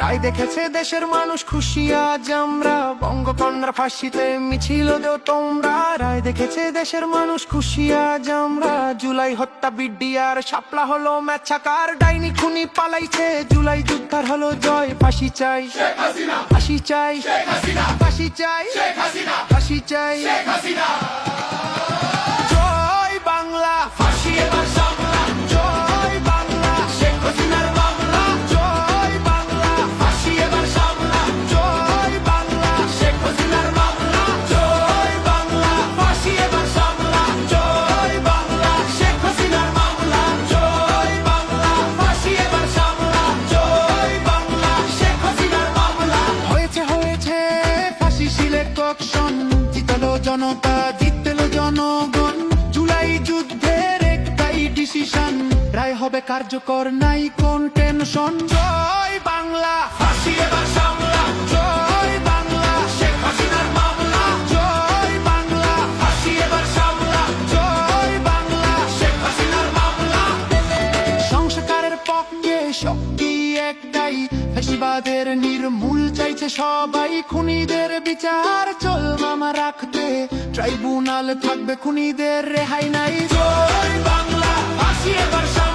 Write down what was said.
রায় দেখেছে দেশের মানুষ খুশি আজ আমরা, বঙ্গকন্যার ফাঁসিতে মিছিল দেও তোমরা। রায় দেখেছে দেশের মানুষ খুশি আজ আমরা, জুলাই হত্যা বিডিআর শাপলা হলো ম্যাচাকার। ডাইনি খুনি পালাইছে, জুলাই যুদ্ধার হলো জয়। ফাঁসি চাই ফাঁসি চাই ফাঁসি চাই ফাঁসি চাই। জয় বাংলা, ফাঁসি এবার সামলা। জয় বাংলা, শেখ হাসিনার মামলা। জয় বাংলা, ফাঁসি এবার সামলা। জয় বাংলা, শেখ হাসিনার মামলা। জয় বাংলা, ফাঁসি এবার সামলা। জয় বাংলা, শেখ হাসিনার মামলা। জয় বাংলা, ফাঁসি এবার সামলা। জয় বাংলা, শেখ হাসিনার মামলা। হয়েছে হয়েছে ফাঁসি সিলেকশন, জিতলো জনতা, জিতলো জনগণ। জুলাই যুদ্ধের একটাই ডিসিশন, রায় হবে কার্যকর, নাই কোন টেনশন। জয় বাংলা, ফাঁসি এবার সামলা। জয় বাংলা, শেখ হাসিনার মামলা। জয় বাংলা, ফাঁসি এবার সামলা। জয় বাংলা, শেখ হাসিনার মামলা। সংস্কারের পক্ষে শক্তি একটাই, ফ্যাসিবাদের নির্মূল চাইছে সবাই। খুনিদের বিচার চল মামা রাখতে, ট্রাইব্যুনাল থাকবে, খুনিদের রেহাই নাই। জয় বাংলা, ফাঁসি এবার সামলা।